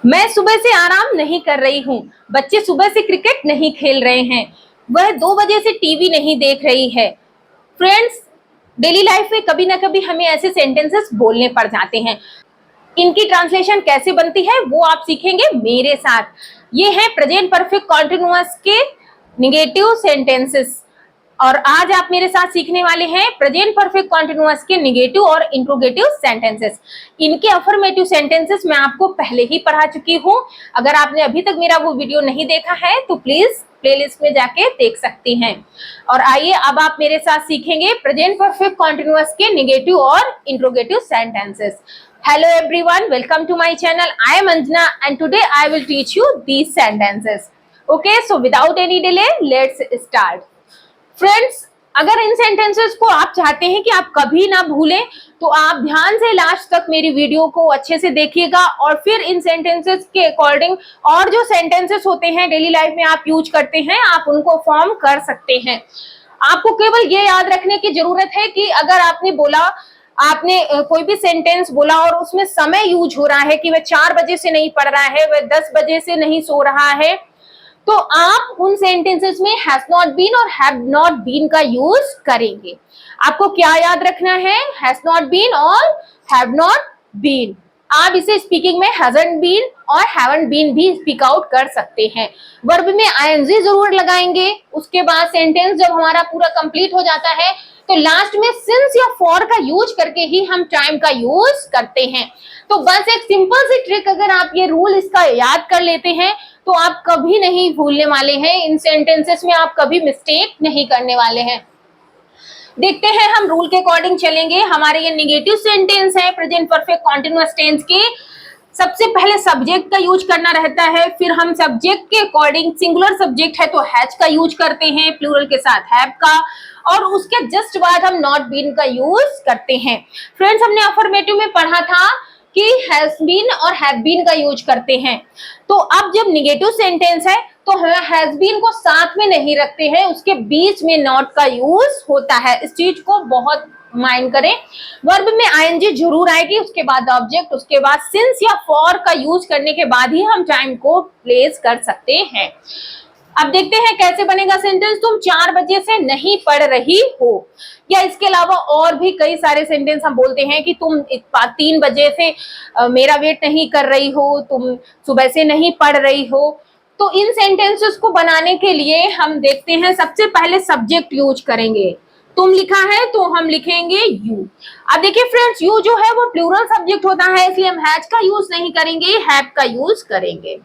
मैं सुबह से आराम नहीं कर रही हूँ। बच्चे सुबह से क्रिकेट नहीं खेल रहे हैं। वह 2 बजे से टीवी नहीं देख रही है। फ्रेंड्स, डेली लाइफ में कभी ना कभी हमें ऐसे सेंटेंसेस बोलने पड़ जाते हैं। इनकी ट्रांसलेशन कैसे बनती है वो आप सीखेंगे मेरे साथ। ये है प्रेजेंट परफेक्ट कॉन्टिन्यूअस के निगेटिव सेंटेंसेस और आज आप मेरे साथ सीखने वाले हैं प्रेजेंट परफेक्ट कॉन्टिन्यूअस के निगेटिव और इंट्रोगेटिव सेंटेंसेस। इनके अफर्मेटिव सेंटेंसेस मैं आपको पहले ही पढ़ा चुकी हूँ। अगर आपने अभी तक मेरा वो वीडियो नहीं देखा है तो प्लीज प्लेलिस्ट में जाके देख सकती हैं। और आइए अब आप मेरे साथ सीखेंगे प्रेजेंट परफेक्ट कॉन्टिन्यूअस के निगेटिव और interrogative sentences. Hello everyone, welcome to my channel. I am Anjana and today I will teach you these sentences. Okay, so without any delay, let's start. Friends, अगर इन sentences को आप चाहते हैं कि आप कभी ना भूलें तो आप ध्यान से लास्ट तक मेरी वीडियो को अच्छे से देखिएगा और फिर इन सेंटेंसेस के अकॉर्डिंग और जो सेंटेंसेस होते हैं डेली लाइफ में आप यूज करते हैं आप उनको फॉर्म कर सकते हैं। आपको केवल ये याद रखने की जरूरत है कि अगर आपने कोई भी सेंटेंस बोला और उसमें समय यूज हो रहा है कि वह 4 बजे से नहीं पढ़ रहा है, वह 10 बजे से नहीं सो रहा है, तो आप उन सेंटेंसेस में हैज नॉट बीन और हैव नॉट बीन का यूज करेंगे। आपको क्या याद रखना है? हैज नॉट बीन और हैव नॉट बीन। आप इसे स्पीकिंग में हैजंट बीन और हैवंट बीन भी स्पीक आउट कर सकते हैं। वर्ब में आईएनजी जरूर लगाएंगे। उसके बाद सेंटेंस जब हमारा पूरा कंप्लीट हो जाता है तो लास्ट में सिंस या फॉर का यूज करके ही हम टाइम का यूज करते हैं। तो बस एक सिंपल सी ट्रिक, अगर आप ये रूल इसका याद कर लेते हैं तो आप कभी नहीं भूलने वाले हैं। इन सेंटेंसेस में आप कभी मिस्टेक नहीं करने वाले हैं। देखते हैं, हम रूल के अकॉर्डिंग चलेंगे। हमारे ये निगेटिव सेंटेंस है प्रेजेंट परफेक्ट कॉन्टिन्यूअस टेंस के। सबसे पहले सब्जेक्ट का यूज करना रहता है, फिर हम सब्जेक्ट के अकॉर्डिंग सिंगुलर सब्जेक्ट है तो हैज का यूज करते हैं, प्लूरल के साथ हैव का, और उसके जस्ट बाद हम नॉट बीन का यूज करते हैं। फ्रेंड्स, हमने अफर्मेटिव में पढ़ा था कि हैज बीन और हैव बीन का यूज करते हैं। तो अब जब निगेटिव सेंटेंस है तो हम हैज बीन को साथ में नहीं रखते हैं, उसके बीच में नॉट का यूज होता है। इस चीज को बहुत माइंड करें। वर्ब में आईएनजी जरूर आएगी, उसके बाद ऑब्जेक्ट, उसके बाद सिंस या फॉर का यूज करने के बाद ही हम टाइम को प्लेस कर सकते हैं। अब देखते हैं कैसे बनेगा सेंटेंस। तुम 4 बजे से नहीं पढ़ रही हो, या इसके अलावा और भी कई सारे सेंटेंस हम बोलते हैं कि तुम 3 बजे से मेरा वेट नहीं कर रही हो, तुम सुबह से नहीं पढ़ रही हो। तो इन सेंटेंसेस को बनाने के लिए हम देखते हैं, सबसे पहले सब्जेक्ट यूज करेंगे। तुम लिखा है तो हम लिखेंगे यू। अब देखिए फ्रेंड्स, यू जो है वो प्लूरल सब्जेक्ट होता है, इसलिए हम हैज का यूज नहीं करेंगे, हैव का यूज करेंगे।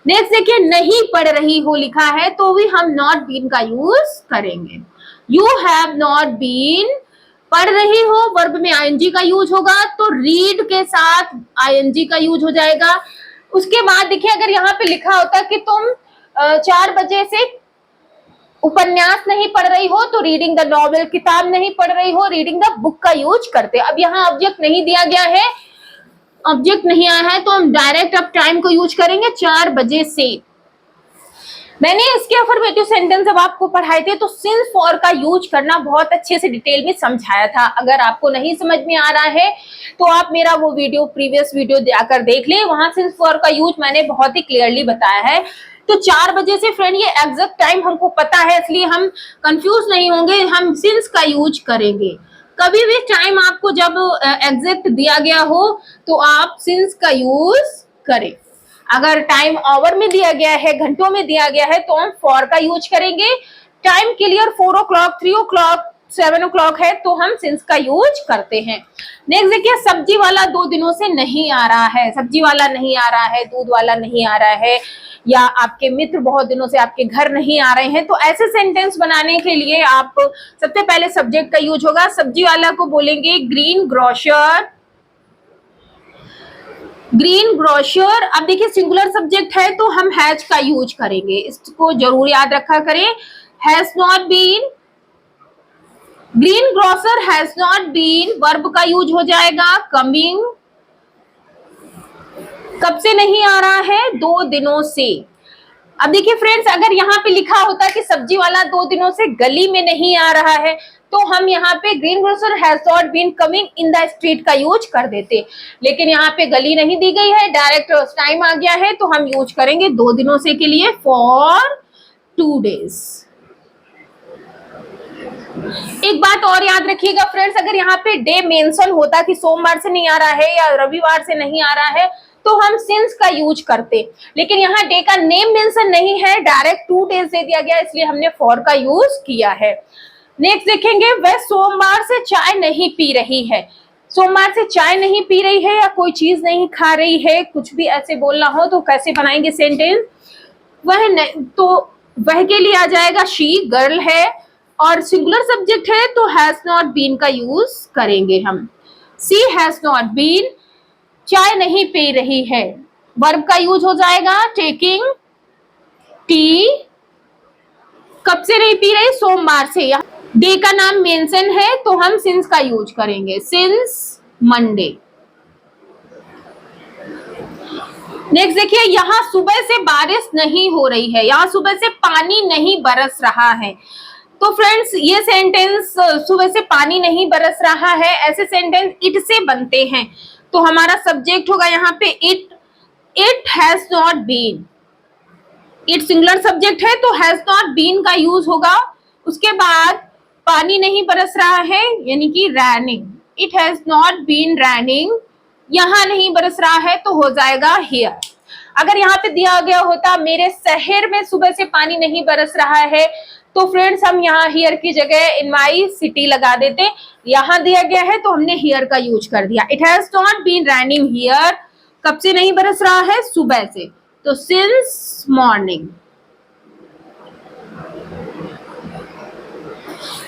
नेक्स्ट देखिए, नहीं पढ़ रही हो लिखा है तो भी हम नॉट बीन का यूज करेंगे। You have not been. पढ़ रही हो, वर्ब में आईएनजी का यूज होगा तो रीड के साथ आईएनजी का यूज हो जाएगा। उसके बाद देखिए, अगर यहाँ पे लिखा होता कि तुम 4 बजे से उपन्यास नहीं पढ़ रही हो तो रीडिंग द नॉवेल, किताब नहीं पढ़ रही हो, रीडिंग द बुक का यूज करते। अब यहाँ ऑब्जेक्ट नहीं दिया गया है, ऑब्जेक्ट नहीं आया है तो हम डायरेक्ट अब टाइम को यूज करेंगे 4 बजे से। मैंने इसके अफर्मेटिव सेंटेंस जब आपको पढ़ाए थे तो सिंस फॉर का यूज करना बहुत अच्छे से डिटेल में समझाया था। अगर आपको नहीं समझ में आ रहा है तो आप मेरा वो वीडियो, प्रीवियस वीडियो जाकर देख लें, वहां सिंस फॉर का यूज मैंने बहुत ही क्लियरली बताया है। तो 4 बजे से फ्रेंड ये एग्जैक्ट टाइम हमको पता है, इसलिए हम कंफ्यूज नहीं होंगे, हम सिंस का यूज करेंगे। कभी भी टाइम आपको जब एग्जैक्ट दिया गया हो तो आप सिंस का यूज करें। अगर टाइम आवर में दिया गया है, घंटों में दिया गया है, तो हम फॉर का यूज करेंगे। Time clear 4 o'clock, 3 o'clock, 7 o'clock है तो हम सिंस का यूज करते हैं। नेक्स्ट देखिए, सब्जी वाला 2 दिनों से नहीं आ रहा है। सब्जी वाला नहीं आ रहा है, दूध वाला नहीं आ रहा है, या आपके मित्र बहुत दिनों से आपके घर नहीं आ रहे हैं। तो ऐसे सेंटेंस बनाने के लिए आप सबसे पहले सब्जेक्ट का यूज होगा। सब्जी वाला को बोलेंगे ग्रीन ग्रोसर, ग्रीन ग्रोसर। अब देखिए सिंगुलर सब्जेक्ट है तो हम हैज का यूज करेंगे, इसको जरूर याद रखा करें। Has not been, green grocer has not been, verb का यूज हो जाएगा कमिंग। कब से नहीं आ रहा है? 2 दिनों से। अब देखिए फ्रेंड्स, अगर यहाँ पे लिखा होता कि सब्जी वाला 2 दिनों से गली में नहीं आ रहा है, तो हम यहाँ पे green grocer has not been coming in the street का यूज कर देते। लेकिन यहाँ पे गली नहीं दी गई है, डायरेक्ट टाइम आ गया है, तो हम यूज करेंगे 2 दिनों से के लिए, फॉर 2 days। एक बात और याद रखिएगा फ्रेंड्स, अगर यहाँ पे डे मेंशन होता कि सोमवार से नहीं आ रहा है या रविवार से नहीं आ रहा है, तो हम सिंस का यूज करते। लेकिन यहाँ डे का नेम मेंशन नहीं है, डायरेक्ट 2 days दे दिया गया, इसलिए हमने फॉर का यूज किया है। नेक्स्ट देखेंगे, वह सोमवार से चाय नहीं पी रही है। सोमवार से चाय नहीं पी रही है या कोई चीज नहीं खा रही है, कुछ भी ऐसे बोलना हो तो कैसे बनाएंगे सेंटेंस? वह तो वह के लिए आ जाएगा शी, गर्ल है, और सिंगुलर सब्जेक्ट है तो हैज नॉट बीन का यूज करेंगे हम। सी हैज नॉट बीन, चाय नहीं पी रही है, वर्ब का यूज हो जाएगा टेकिंग टी। कब से नहीं पी रही? सोमवार से। डे का नाम मेंशन है तो हम सिंस का यूज करेंगे, सिंस मंडे। नेक्स्ट देखिए, यहाँ सुबह से बारिश नहीं हो रही है, यहाँ सुबह से पानी नहीं बरस रहा है। तो फ्रेंड्स, ये सेंटेंस सुबह से पानी नहीं बरस रहा है, ऐसे सेंटेंस इट से बनते हैं। तो हमारा सब्जेक्ट होगा यहाँ पे it, it has not been. It singular subject है तो हैज नॉट बीन का यूज होगा। उसके बाद पानी नहीं बरस रहा है यानी कि raining, it has not been raining. यहाँ नहीं बरस रहा है तो हो जाएगा हियर। अगर यहाँ पे दिया गया होता मेरे शहर में सुबह से पानी नहीं बरस रहा है, तो फ्रेंड्स हम यहाँ हियर की जगह इन माई सिटी लगा देते। यहाँ दिया गया है तो हमने हियर का यूज कर दिया। It has not been raining here, कब से नहीं बरस रहा है? सुबह से, तो since morning.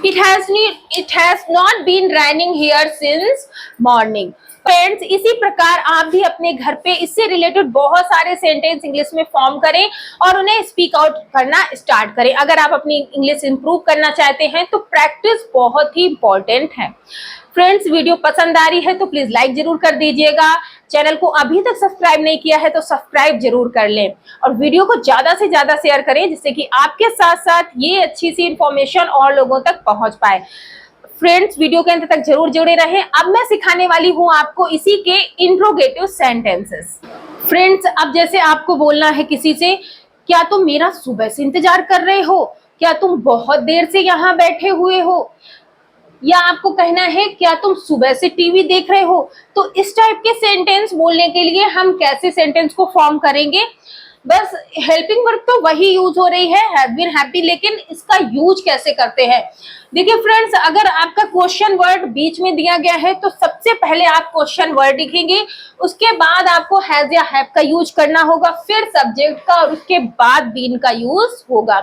It has not been raining here since morning। Friends, इसी प्रकार आप भी अपने घर पे इससे रिलेटेड बहुत सारे सेंटेंस इंग्लिश में फॉर्म करें और उन्हें स्पीक आउट करना स्टार्ट करें। अगर आप अपनी इंग्लिश इंप्रूव करना चाहते हैं तो प्रैक्टिस बहुत ही इंपॉर्टेंट है। फ्रेंड्स, वीडियो पसंद आ रही है तो प्लीज लाइक जरूर कर दीजिएगा। चैनल को अभी तक सब्सक्राइब नहीं किया है तो सब्सक्राइब जरूर कर लें और वीडियो को ज्यादा से ज्यादा शेयर करें, जिससे कि आपके साथ साथ ये अच्छी सी इंफॉर्मेशन और लोगों तक पहुंच पाए। फ्रेंड्स, वीडियो के अंत तक जरूर जुड़े रहें। अब मैं सिखाने वाली हूं आपको इसी के इंट्रोगेटिव सेंटेंसेस। फ्रेंड्स, अब जैसे आपको बोलना है किसी से, क्या तुम मेरा सुबह से इंतजार कर रहे हो? क्या तुम बहुत देर से यहाँ बैठे हुए हो? या आपको कहना है क्या तुम सुबह से टीवी देख रहे हो? तो इस टाइप के सेंटेंस बोलने के लिए हम कैसे सेंटेंस को फॉर्म करेंगे? बस हेल्पिंग वर्ब तो वही यूज हो रही है, हैव बीन, हैव बीन, लेकिन इसका यूज कैसे करते हैं? देखिए फ्रेंड्स, अगर आपका क्वेश्चन वर्ड बीच में दिया गया है तो सबसे पहले आप क्वेश्चन वर्ड लिखेंगे, उसके बाद आपको हैज या हैव का यूज करना होगा, फिर सब्जेक्ट का, और उसके बाद बीन का यूज होगा।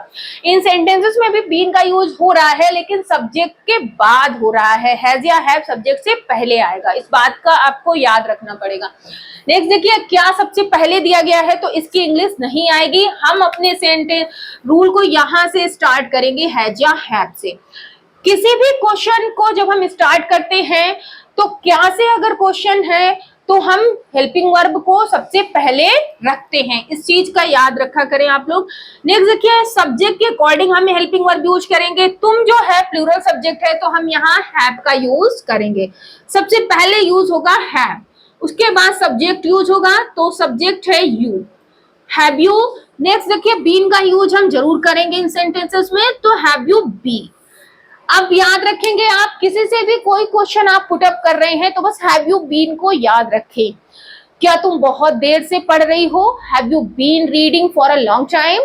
इन सेंटेंसेस में भी बीन का यूज हो रहा है लेकिन सब्जेक्ट के बाद हो रहा है, हैज या हैव सब्जेक्ट से पहले आएगा। इस बात का आपको याद रखना पड़ेगा। नेक्स्ट देखिए, क्या सबसे पहले दिया गया है तो इसकी इंग्लिश नहीं आएगी। हम अपने सेंटेंस रूल को यहाँ से स्टार्ट करेंगे, हैज या हैव से। किसी भी क्वेश्चन को जब हम स्टार्ट करते हैं तो क्या से अगर क्वेश्चन है तो हम हेल्पिंग वर्ब को सबसे पहले रखते हैं, इस चीज का याद रखा करें आप लोग। नेक्स्ट देखिए, सब्जेक्ट के अकॉर्डिंग हम हेल्पिंग वर्ब यूज करेंगे। तुम जो है प्लूरल सब्जेक्ट है तो हम यहाँ हैव का यूज करेंगे। सबसे पहले यूज होगा हैव, उसके बाद सब्जेक्ट यूज होगा, तो सब्जेक्ट है यू, हैव यू। नेक्स्ट देखिए, बीन का यूज हम जरूर करेंगे इन सेंटेंसेस में, तो हैव यू बी। अब याद रखेंगे, आप किसी से भी कोई क्वेश्चन आप पुट अप कर रहे हैं तो बस हैव यू बीन को याद रखें। क्या तुम बहुत देर से पढ़ रही हो? Have you been reading for a long time?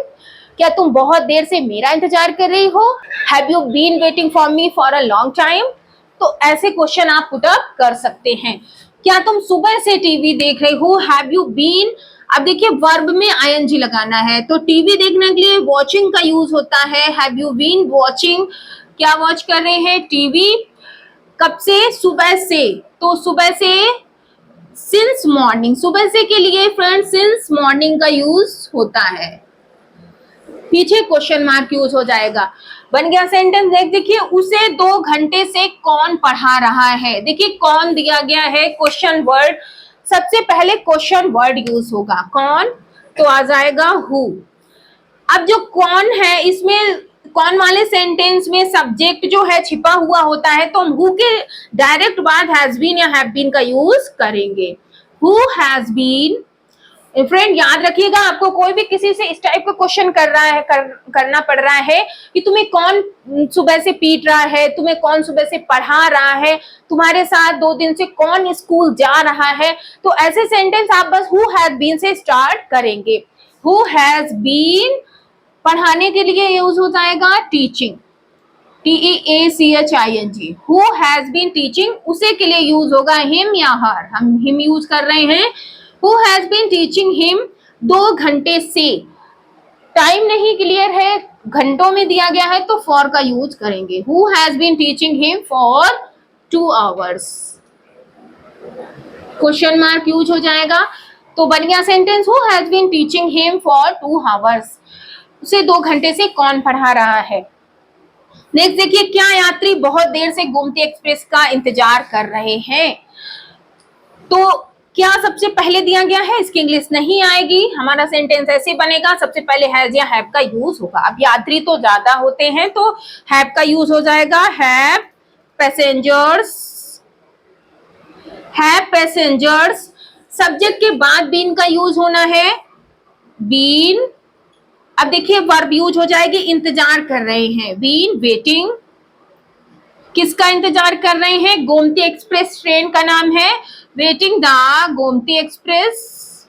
क्या तुम बहुत देर से मेरा इंतजार कर रही हो? Have you been waiting for me for a long time? तो ऐसे क्वेश्चन आप पुट अप कर सकते हैं। क्या तुम सुबह से टीवी देख रही हो? Have you been. अब देखिए, वर्ब में आईएनजी लगाना है तो टीवी देखने के लिए वॉचिंग का यूज होता है, हैव यू बीन वॉचिंग। क्या वॉच कर रहे हैं? टीवी। कब से? सुबह से, तो सुबह से सिंस मॉर्निंग। सुबह से के लिए फ्रेंड्स सिंस मॉर्निंग का यूज होता है, पीछे क्वेश्चन मार्क यूज हो जाएगा। बन गया सेंटेंस। देखिए, उसे 2 घंटे से कौन पढ़ा रहा है? देखिए, कौन दिया गया है, क्वेश्चन वर्ड, सबसे पहले क्वेश्चन वर्ड यूज होगा, कौन, तो आ जाएगा हु। अब जो कौन है, इसमें कौन वाले सेंटेंस में सब्जेक्ट जो है छिपा हुआ होता है, तो हम हु के डायरेक्ट बाद हैज बीन या हैव बीन का यूज करेंगे। Who has been. फ्रेंड याद रखिएगा, आपको कोई भी किसी से इस टाइप का क्वेश्चन कर रहा है, करना पड़ रहा है कि तुम्हें कौन सुबह से पीट रहा है, तुम्हें कौन सुबह से पढ़ा रहा है, तुम्हारे साथ 2 दिन से कौन स्कूल जा रहा है, तो ऐसे सेंटेंस आप बस हु हैज बीन से स्टार्ट करेंगे। हु हैज बीन पढ़ाने के लिए यूज हो जाएगा teaching, TEACHING। Who has been teaching, उसे के लिए यूज होगा हिम या हर, हम हिम यूज कर रहे हैं। Who has been teaching him 2 घंटे से, टाइम नहीं क्लियर है, घंटों में दिया गया है तो फॉर का यूज करेंगे। Who has been teaching him for 2 hours, question mark use हो जाएगा। तो बन गया sentence who has been teaching him for 2 hours, उसे 2 घंटे से कौन पढ़ा रहा है। नेक्स्ट देखिए, क्या यात्री बहुत देर से गोमती एक्सप्रेस का इंतजार कर रहे हैं। तो क्या सबसे पहले दिया गया है, इसकी इंग्लिश नहीं आएगी, हमारा सेंटेंस ऐसे बनेगा, सबसे पहले हैज या हैव का यूज होगा। अब यात्री तो ज्यादा होते हैं तो हैव का यूज हो जाएगा, have passengers, have passengers. Subject के बाद बीन का यूज होना है, बीन। अब देखिए वर्ब यूज हो जाएगी, इंतजार कर रहे हैं, बीन वेटिंग। किसका इंतजार कर रहे हैं, गोमती एक्सप्रेस ट्रेन का नाम है, वेटिंग द गोमती एक्सप्रेस।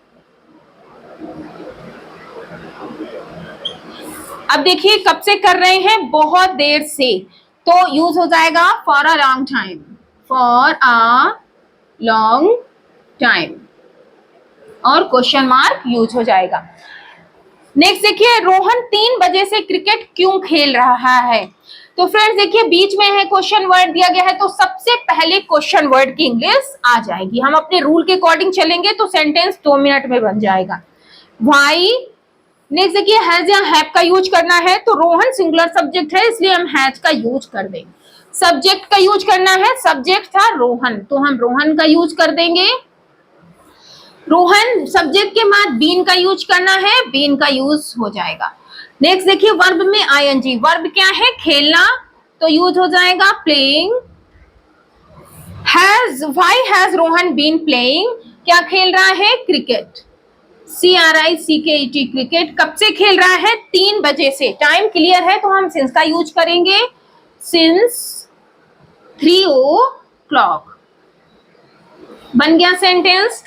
अब देखिए कब से कर रहे हैं, बहुत देर से, तो यूज हो जाएगा for a long time, for a long time, और क्वेश्चन मार्क यूज हो जाएगा। नेक्स्ट देखिए, रोहन 3 बजे से क्रिकेट क्यों खेल रहा है। तो फ्रेंड्स देखिए, बीच में है क्वेश्चन वर्ड दिया गया है, तो सबसे पहले क्वेश्चन वर्ड की इंग्लिश आ जाएगी। हम अपने रूल के अकॉर्डिंग चलेंगे तो सेंटेंस 2 मिनट में बन जाएगा। व्हाई। नेक्स्ट देखिए, हैज या हैव का यूज करना है, तो रोहन सिंगुलर सब्जेक्ट है, इसलिए हम हैज का यूज कर देंगे। सब्जेक्ट का यूज करना है, सब्जेक्ट था रोहन, तो हम रोहन का यूज कर देंगे। रोहन सब्जेक्ट के बाद बीन का यूज करना है, बीन का यूज हो जाएगा। नेक्स्ट देखिए, वर्ब में आईएनजी, वर्ब क्या है, खेलना, तो यूज हो जाएगा playing. Has, why has Rohan been playing, क्या खेल रहा है, क्रिकेट, CRICKET, क्रिकेट। कब से खेल रहा है, 3 बजे से, टाइम क्लियर है तो हम सिंस का यूज करेंगे, सिंस 3 o'clock। बन गया सेंटेंस।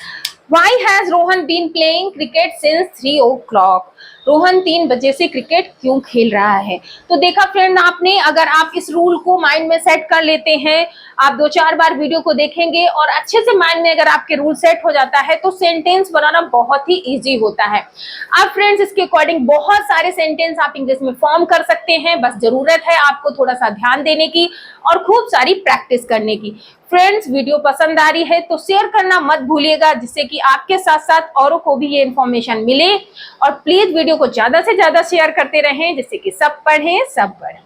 Why has Rohan been playing cricket since 3 o'clock? Rohan 3 बजे से क्रिकेट क्यों खेल रहा है। तो देखा फ्रेंड आपने, अगर आप इस रूल को माइंड में सेट कर लेते हैं, आप 2-4 बार वीडियो को देखेंगे और अच्छे से माइंड में अगर आपके रूल सेट हो जाता है तो सेंटेंस बनाना बहुत ही इजी होता है। अब फ्रेंड्स इसके अकॉर्डिंग बहुत सारे सेंटेंस आप इंग्लिश में फॉर्म कर सकते हैं, बस जरूरत है आपको थोड़ा सा ध्यान देने की और खूब सारी प्रैक्टिस करने की। फ्रेंड्स वीडियो पसंद आ रही है तो शेयर करना मत भूलिएगा, जिससे कि आपके साथ साथ औरों को भी ये इन्फॉर्मेशन मिले, और प्लीज वीडियो को ज्यादा से ज्यादा शेयर करते रहें, जिससे कि सब पढ़ें सब पढ़ें।